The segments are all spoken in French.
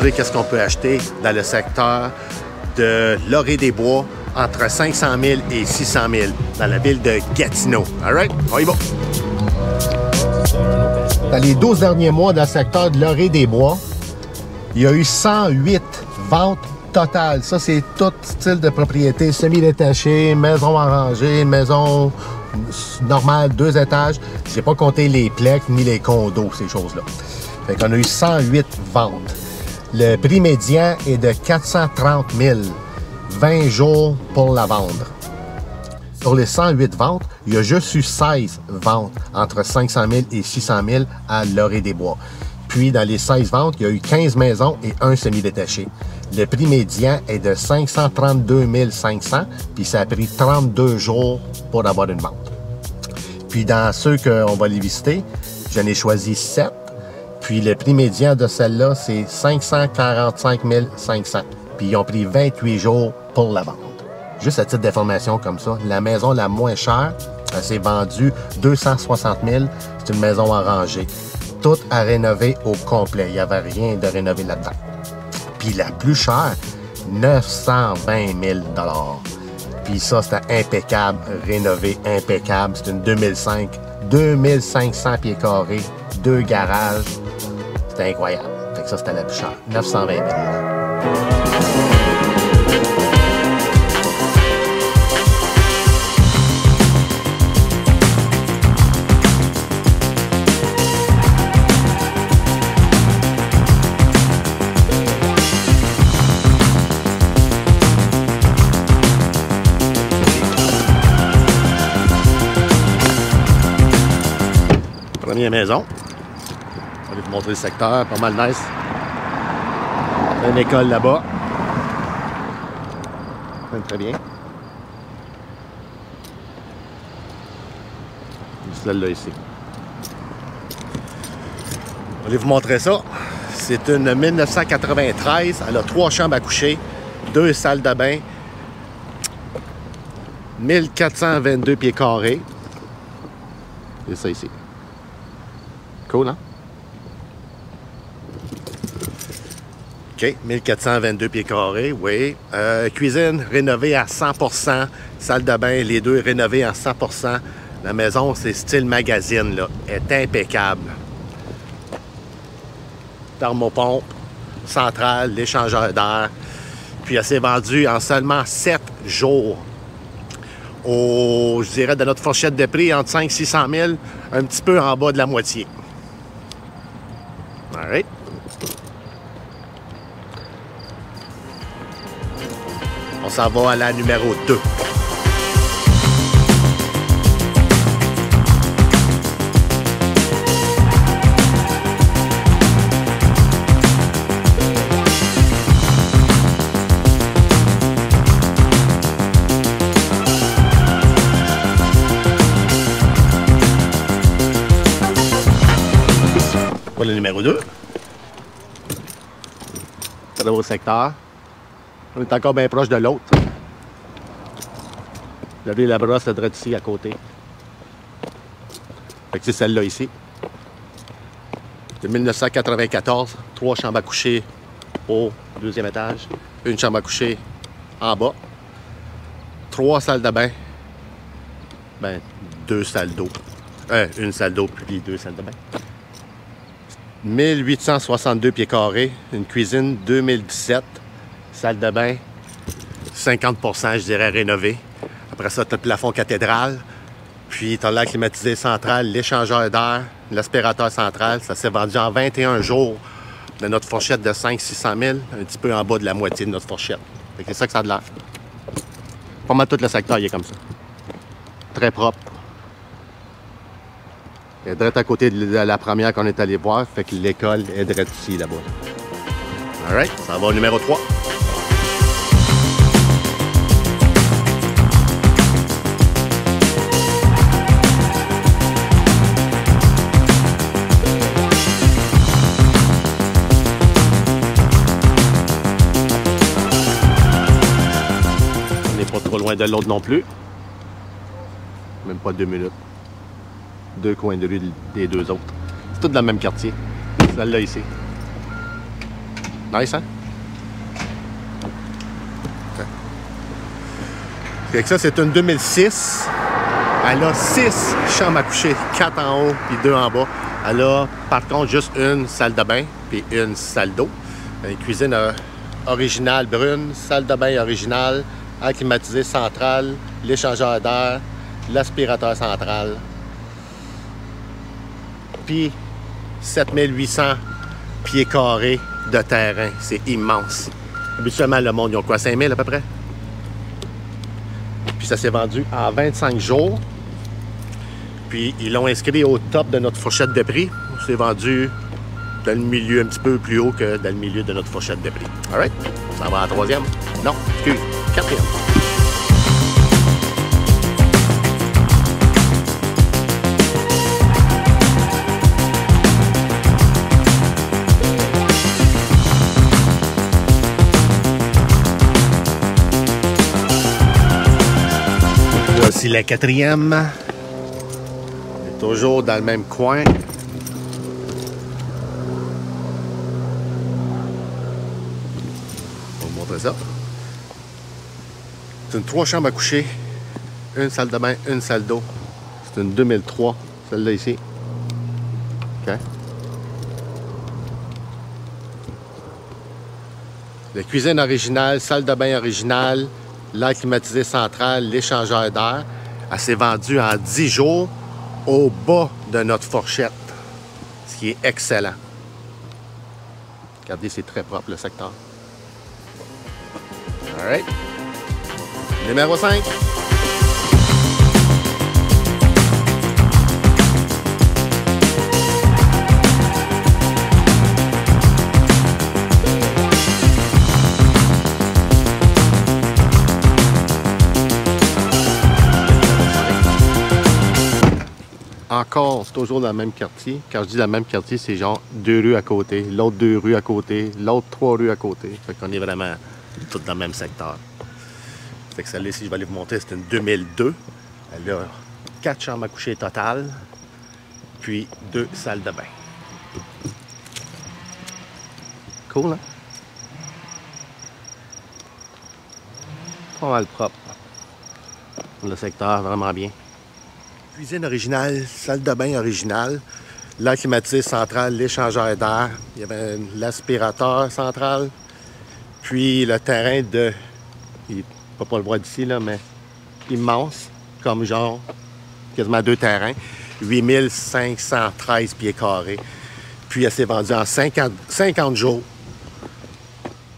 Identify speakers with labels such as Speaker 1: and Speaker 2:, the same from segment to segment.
Speaker 1: montrer qu'est-ce qu'on peut acheter dans le secteur de Laurier-des-Bois entre 500 000 et 600 000 dans la ville de Gatineau. All right? On y va! Dans les 12 derniers mois, dans le secteur de Laurier-des-Bois, il y a eu 108 ventes totales. Ça, c'est tout style de propriété semi-détachée, maison arrangée, maison normale, 2 étages. Je n'ai pas compté les plex ni les condos, ces choses-là. Fait qu'on a eu 108 ventes. Le prix médian est de 430 000. 20 jours pour la vendre. Sur les 108 ventes, il y a juste eu 16 ventes entre 500 000 et 600 000 à Laurier-des-Bois. Puis, dans les 16 ventes, il y a eu 15 maisons et un semi-détaché. Le prix médian est de 532 500, puis ça a pris 32 jours pour avoir une vente. Puis, dans ceux qu'on va les visiter, j'en ai choisi 7. Puis, le prix médian de celle-là, c'est 545 500. Puis, ils ont pris 28 jours pour la vente. Juste à titre d'information comme ça, la maison la moins chère, elle s'est vendue 260 000. C'est une maison arrangée. Tout à rénover au complet. Il n'y avait rien de rénové là-dedans. Puis la plus chère, 920 000 $. Puis ça, c'était impeccable, rénové, impeccable. C'est une 2005, 2500 pieds carrés, 2 garages. C'était incroyable. Fait que ça, c'était la plus chère, 920 000 $. Première maison. Je vais aller vous montrer le secteur, pas mal nice. Une école là-bas. Très bien. Celle-là ici. Je vais aller vous montrer ça. C'est une 1993. Elle a 3 chambres à coucher, 2 salles de bain, 1422 pieds carrés. C'est ça ici. Cool, hein? OK, 1422 pieds carrés, oui. Cuisine rénovée à 100%. Salle de bain, les deux rénovées à 100%. La maison, c'est style magazine, là. Elle est impeccable. Thermopompe, centrale, l'échangeur d'air. Puis elle s'est vendue en seulement 7 jours. Je dirais, de notre fourchette de prix, entre 500 et 600 000, un petit peu en bas de la moitié. All right. On s'en va à la numéro 2. Le numéro 2. C'est au secteur. On est encore bien proche de l'autre. Vous avez la brosse là ici à côté. Fait que c'est celle-là ici. C'est 1994. 3 chambres à coucher au 2e étage. Une chambre à coucher en bas. 3 salles de bain. Ben, 2 salles d'eau. Une salle d'eau puis 2 salles de bain. 1862 pieds carrés, une cuisine 2017, salle de bain 50%, je dirais, rénovée. Après ça, tu as le plafond cathédrale, puis tu as l'air climatisé central, l'échangeur d'air, l'aspirateur central. Ça s'est vendu en 21 jours de notre fourchette de 500-600 000, un petit peu en bas de la moitié de notre fourchette. C'est ça que ça a de l'air. Pas mal tout le secteur, il est comme ça. Très propre. Elle est direct à côté de la première qu'on est allé voir, fait que l'école est direct ici, là-bas. All right, ça va au numéro 3. On n'est pas trop loin de l'autre non plus. Même pas 2 minutes. 2 coins de rue des 2 autres. C'est tout dans le même quartier. Celle-là ici. Nice, hein? Fait que ça, c'est une 2006. Elle a 6 chambres à coucher, 4 en haut puis 2 en bas. Elle a, par contre, juste une salle de bain puis une salle d'eau. Une cuisine originale brune, salle de bain originale, air climatisé central, l'échangeur d'air, l'aspirateur central. Puis 7800 pieds carrés de terrain. C'est immense. Habituellement, le monde, ils ont quoi, 5000 à peu près? Puis ça s'est vendu en 25 jours. Puis ils l'ont inscrit au top de notre fourchette de prix. C'est vendu dans le milieu un petit peu plus haut que dans le milieu de notre fourchette de prix. All right? Ça va à la troisième? Non, excuse, quatrième. Voici la quatrième. On est toujours dans le même coin. On va vous montrer ça. C'est une 3 chambres à coucher, une salle de bain, une salle d'eau. C'est une 2003, celle-là ici. OK. La cuisine originale, salle de bain originale, l'air climatisé central, l'échangeur d'air. Elle s'est vendue en 10 jours au bas de notre fourchette, ce qui est excellent. Regardez, c'est très propre le secteur. All right. Numéro 5. Encore, c'est toujours dans le même quartier. Quand je dis dans le même quartier, c'est genre 2 rues à côté, l'autre 2 rues à côté, l'autre 3 rues à côté. Fait qu'on est vraiment tous dans le même secteur. Fait que celle-là ici, je vais aller vous montrer, c'est une 2002. Elle a 4 chambres à coucher totales, puis 2 salles de bain. Cool, hein? Pas mal propre. Le secteur, vraiment bien. Cuisine originale, salle de bain originale, l'air climatisé central, l'échangeur d'air, il y avait l'aspirateur central, puis le terrain de, il n'est pas le voir d'ici, là, mais immense, comme genre quasiment 2 terrains, 8513 pieds carrés. Puis elle s'est vendue en 50 jours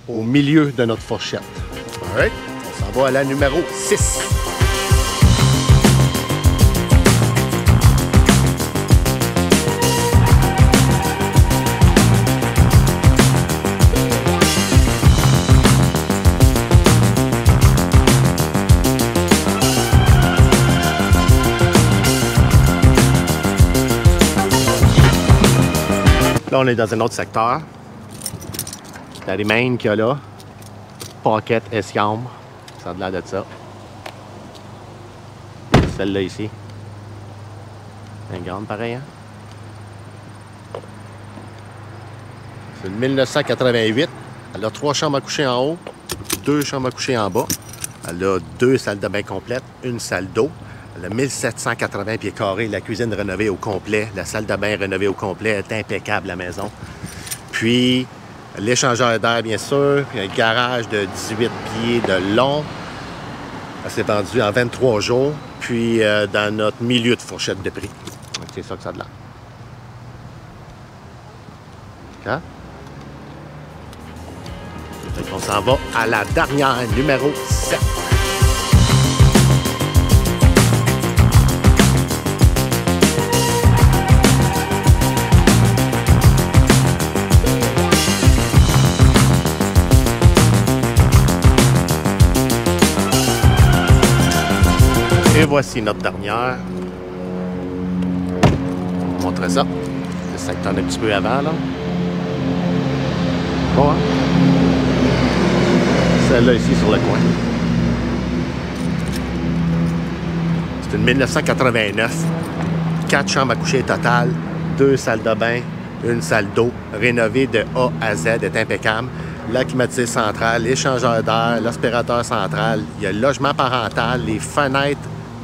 Speaker 1: au milieu de notre fourchette. All right. On s'en va à la numéro 6. Là, on est dans un autre secteur. La Remain qu'il y a là. Pocket escambre. Ça a l'air de ça. Celle-là ici. C'est une grande pareil, hein? C'est une 1988. Elle a 3 chambres à coucher en haut, 2 chambres à coucher en bas. Elle a 2 salles de bain complètes, une salle d'eau. Elle a 1780 pieds carrés, la cuisine rénovée au complet, la salle de bain rénovée au complet, elle est impeccable la maison. Puis l'échangeur d'air bien sûr, puis un garage de 18 pieds de long. Elle s'est vendue en 23 jours, puis dans notre milieu de fourchette de prix. C'est ça que ça a de l'air. Okay. On s'en va à la dernière, numéro 7. Et voici notre dernière. On va vous montrer ça. Le secteur un petit peu avant, là. Bon, hein? Celle-là ici sur le coin. C'est une 1989. 4 chambres à coucher totales, 2 salles de bain, une salle d'eau, rénovée de A à Z, est impeccable. la climatisée centrale, l'échangeur d'air, l'aspirateur central, il y a le logement parental, les fenêtres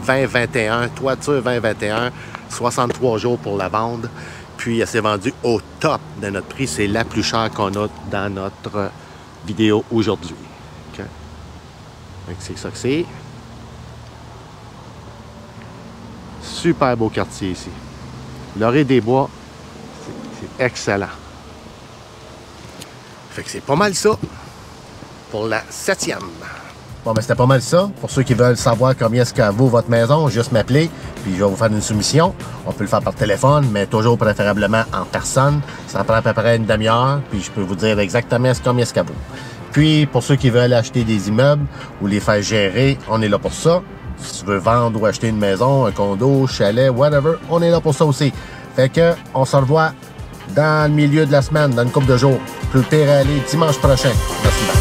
Speaker 1: 2021, toiture 2021, 63 jours pour la vendre. Puis, elle s'est vendue au top de notre prix. C'est la plus chère qu'on a dans notre vidéo aujourd'hui. Okay. C'est ça que c'est. Super beau quartier ici. Laurier-des-Bois, c'est excellent. Fait que c'est pas mal ça pour la 7e. Bon, ben c'était pas mal ça. Pour ceux qui veulent savoir combien est-ce qu'elle vaut votre maison, juste m'appeler, puis je vais vous faire une soumission. On peut le faire par téléphone, mais toujours préférablement en personne. Ça prend à peu près une demi-heure, puis je peux vous dire exactement combien est-ce qu'elle vaut. Puis, pour ceux qui veulent acheter des immeubles ou les faire gérer, on est là pour ça. Si tu veux vendre ou acheter une maison, un condo, chalet, whatever, on est là pour ça aussi. Fait que, on se revoit dans le milieu de la semaine, dans une couple de jours. Plus pire aller dimanche prochain. Merci.